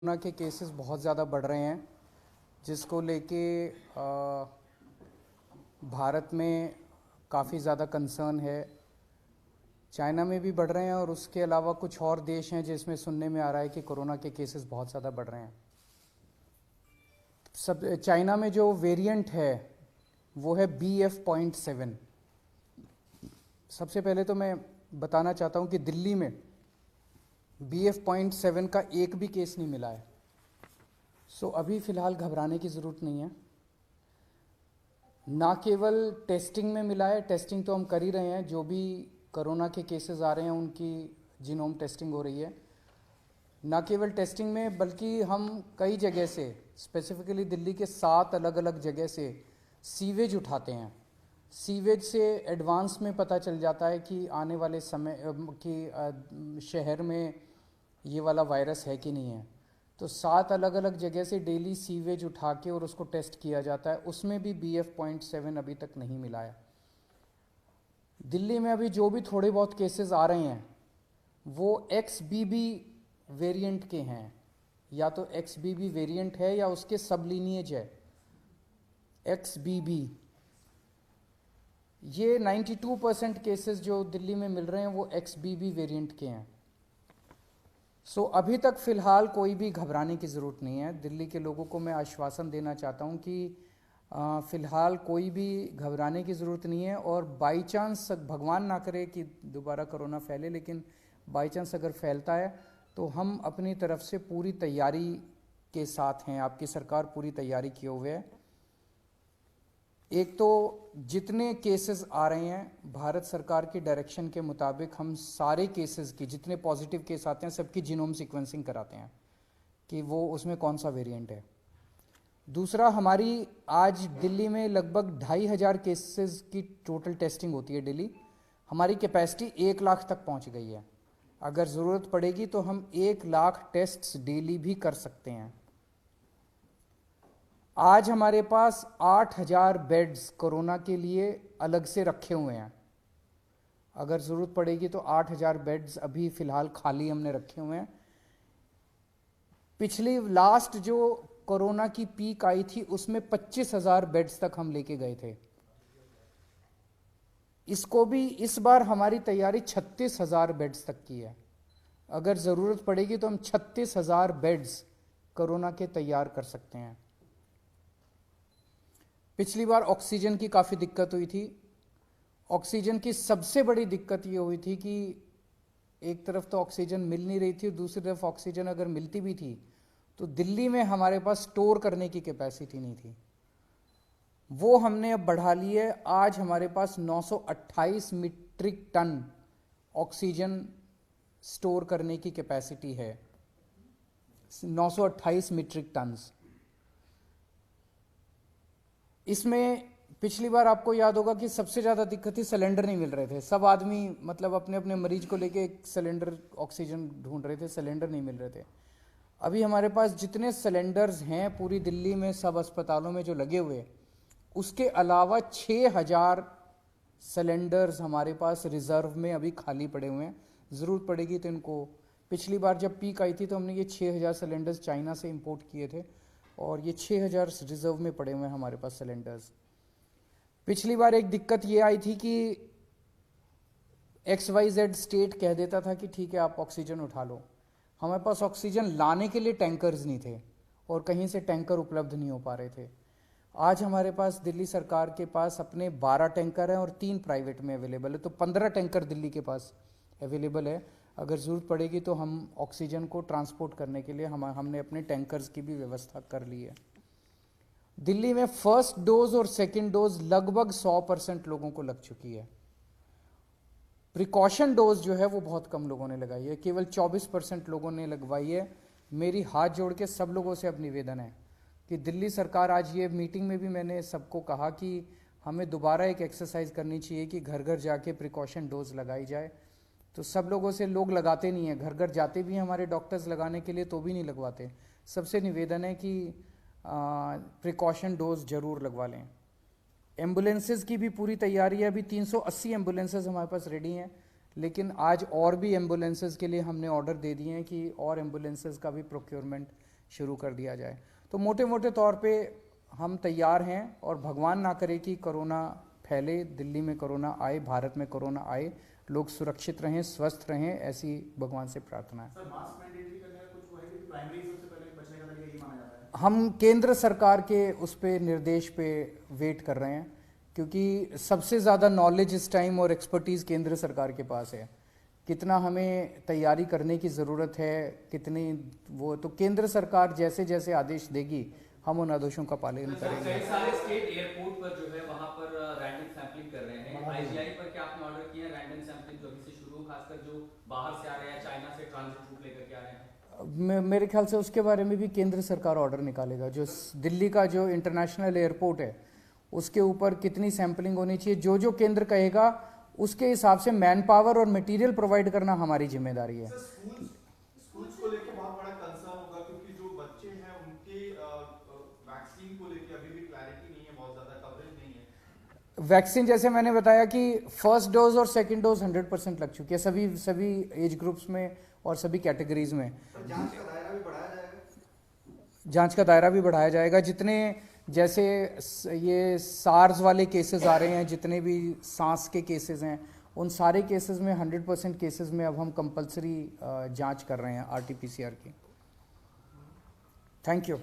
Corona के cases बहुत ज़्यादा बढ़ रहे हैं, जिसको लेके भारत में काफ़ी ज़्यादा कंसर्न है। चाइना में भी बढ़ रहे हैं और उसके अलावा कुछ और देश हैं जिसमें सुनने में आ रहा है कि कोरोना के केसेस बहुत ज़्यादा बढ़ रहे हैं। चाइना में जो वेरिएंट है वो है BF.7। सबसे पहले तो मैं बताना चाहता हूँ कि दिल्ली में BF.7 का एक भी केस नहीं मिला है। अभी फ़िलहाल घबराने की ज़रूरत नहीं है। ना केवल टेस्टिंग में मिला है, टेस्टिंग तो हम कर ही रहे हैं, जो भी कोरोना के केसेस आ रहे हैं उनकी जीनोम टेस्टिंग हो रही है। ना केवल टेस्टिंग में बल्कि हम कई जगह से, स्पेसिफिकली दिल्ली के 7 अलग अलग जगह से सीवेज उठाते हैं। सीवेज से एडवांस में पता चल जाता है कि आने वाले समय कि शहर में ये वाला वायरस है कि नहीं है। तो 7 अलग अलग जगह से डेली सीवेज उठा के और उसको टेस्ट किया जाता है, उसमें भी BF.7 अभी तक नहीं मिला है। दिल्ली में अभी जो भी थोड़े बहुत केसेस आ रहे हैं वो XBB वेरिएंट के हैं, या तो XBB वेरिएंट है या उसके सब लीनिएज है XBB। ये 92% केसेस जो दिल्ली में मिल रहे हैं वो XBB वेरिएंट के हैं। अभी तक फ़िलहाल कोई भी घबराने की ज़रूरत नहीं है। दिल्ली के लोगों को मैं आश्वासन देना चाहता हूँ कि फ़िलहाल कोई भी घबराने की ज़रूरत नहीं है। और बाई चांस, भगवान ना करे कि दोबारा कोरोना फैले, लेकिन बाई चांस अगर फैलता है तो हम अपनी तरफ से पूरी तैयारी के साथ हैं। आपकी सरकार पूरी तैयारी किए हुए है। एक तो जितने केसेस आ रहे हैं, भारत सरकार की डायरेक्शन के मुताबिक हम सारे केसेस की, जितने पॉजिटिव केस आते हैं सबकी जीनोम सीक्वेंसिंग कराते हैं कि वो उसमें कौन सा वेरिएंट है। दूसरा, हमारी आज दिल्ली में लगभग 2,500 केसेस की टोटल टेस्टिंग होती है डेली। हमारी कैपेसिटी 1 लाख तक पहुंच गई है। अगर ज़रूरत पड़ेगी तो हम 1 लाख टेस्ट्स डेली भी कर सकते हैं। आज हमारे पास 8,000 बेड्स कोरोना के लिए अलग से रखे हुए हैं। अगर ज़रूरत पड़ेगी तो 8,000 बेड्स अभी फ़िलहाल खाली हमने रखे हुए हैं। पिछली लास्ट जो कोरोना की पीक आई थी उसमें 25,000 बेड्स तक हम लेके गए थे। इसको भी इस बार हमारी तैयारी 36,000 बेड्स तक की है। अगर ज़रूरत पड़ेगी तो हम 36,000 बेड्स कोरोना के तैयार कर सकते हैं। पिछली बार ऑक्सीजन की काफ़ी दिक्कत हुई थी। ऑक्सीजन की सबसे बड़ी दिक्कत ये हुई थी कि एक तरफ तो ऑक्सीजन मिल नहीं रही थी, दूसरी तरफ ऑक्सीजन अगर मिलती भी थी तो दिल्ली में हमारे पास स्टोर करने की कैपेसिटी नहीं थी। वो हमने अब बढ़ा ली है। आज हमारे पास 928 मीट्रिक टन ऑक्सीजन स्टोर करने की कैपेसिटी है। 928 मीट्रिक टन्स। इसमें पिछली बार आपको याद होगा कि सबसे ज़्यादा दिक्कत थी, सिलेंडर नहीं मिल रहे थे। सब आदमी मतलब अपने अपने मरीज को लेके एक सिलेंडर ऑक्सीजन ढूंढ रहे थे, सिलेंडर नहीं मिल रहे थे। अभी हमारे पास जितने सिलेंडर्स हैं पूरी दिल्ली में सब अस्पतालों में जो लगे हुए, उसके अलावा 6,000 सिलेंडर्स हमारे पास रिजर्व में अभी खाली पड़े हुए हैं। ज़रूरत पड़ेगी तो इनको, पिछली बार जब पीक आई थी तो हमने ये 6,000 सिलेंडर्स चाइना से इंपोर्ट किए थे और ये 6,000 रिजर्व में पड़े हुए हैं हमारे पास सिलेंडर्स। पिछली बार एक दिक्कत ये आई थी कि XYZ स्टेट कह देता था कि ठीक है आप ऑक्सीजन उठा लो। हमारे पास ऑक्सीजन लाने के लिए टैंकर्स नहीं थे और कहीं से टैंकर उपलब्ध नहीं हो पा रहे थे। आज हमारे पास दिल्ली सरकार के पास अपने 12 टैंकर हैं और 3 प्राइवेट में अवेलेबल है, तो 15 टैंकर दिल्ली के पास अवेलेबल है। अगर ज़रूरत पड़ेगी तो हम ऑक्सीजन को ट्रांसपोर्ट करने के लिए हमने अपने टैंकर्स की भी व्यवस्था कर ली है। दिल्ली में फर्स्ट डोज और सेकेंड डोज लगभग 100% लोगों को लग चुकी है। प्रिकॉशन डोज जो है वो बहुत कम लोगों ने लगाई है, केवल 24% लोगों ने लगवाई है। मेरी हाथ जोड़ के सब लोगों से अब निवेदन है कि दिल्ली सरकार, आज ये मीटिंग में भी मैंने सबको कहा कि हमें दोबारा एक एक्सरसाइज करनी चाहिए कि घर घर जाके प्रिकॉशन डोज लगाई जाए। तो सब लोगों से, लोग लगाते नहीं हैं, घर घर जाते भी हैं हमारे डॉक्टर्स लगाने के लिए तो भी नहीं लगवाते। सबसे निवेदन है कि प्रिकॉशन डोज जरूर लगवा लें। एम्बुलेंसेज की भी पूरी तैयारी है। अभी 380 एम्बुलेंसेज हमारे पास रेडी हैं, लेकिन आज और भी एम्बुलेंसेज के लिए हमने ऑर्डर दे दिए हैं कि और एम्बुलेंसेज का भी प्रोक्योरमेंट शुरू कर दिया जाए। तो मोटे मोटे तौर पे हम तैयार हैं, और भगवान ना करे कि कोरोना फैले, दिल्ली में कोरोना आए, भारत में कोरोना आए, लोग सुरक्षित रहें, स्वस्थ रहें, ऐसी भगवान से प्रार्थना है। सर, मास्क मैंडेटरी करने का कुछ वो है कि प्राइमरी सबसे पहले बचने का तरीका यही माना जाता है? हम केंद्र सरकार के उस पे निर्देश पे वेट कर रहे हैं, क्योंकि सबसे ज़्यादा नॉलेज इस टाइम और एक्सपर्टीज़ केंद्र सरकार के पास है। कितना हमें तैयारी करने की ज़रूरत है, कितनी वो, तो केंद्र सरकार जैसे जैसे आदेश देगी हम उन आदेशों का पालन करेंगे। कई सारे स्टेट एयरपोर्ट पर जो है वहां पर रैंडम सैंपलिंग कर रहे हैं। आईजीआई पर क्या आपने ऑर्डर किया है रैंडम सैंपलिंग जो अभी से शुरू हो, खासकर जो बाहर से आ रहे हैं, चाइना से ट्रांजिट रूट लेकर के आ रहे हैं? मेरे ख्याल से उसके बारे में भी केंद्र सरकार ऑर्डर निकालेगा। जो दिल्ली का जो इंटरनेशनल एयरपोर्ट है उसके ऊपर कितनी सैंपलिंग होनी चाहिए, जो जो केंद्र कहेगा उसके हिसाब से मैन पावर और मटेरियल प्रोवाइड करना हमारी जिम्मेदारी है। स्कूल्स को लेके बहुत बड़ा कंसर्न होगा, क्योंकि जो बच्चे हैं उनके वैक्सीन को लेके अभी भी क्लैरिटी नहीं है, बहुत ज्यादा कवरेज नहीं है। वैक्सीन जैसे मैंने बताया कि फर्स्ट डोज और सेकंड डोज 100% लग चुकी है सभी एज ग्रुप्स में और सभी कैटेगरीज में। जांच का दायरा भी बढ़ाया जाएगा? जांच का दायरा भी बढ़ाया जाएगा। जितने जैसे ये सार्स वाले केसेस आ रहे हैं, जितने भी सांस के केसेस हैं, उन सारे केसेस में 100% केसेस में अब हम कंपलसरी जांच कर रहे हैं RT-PCR की। Thank you.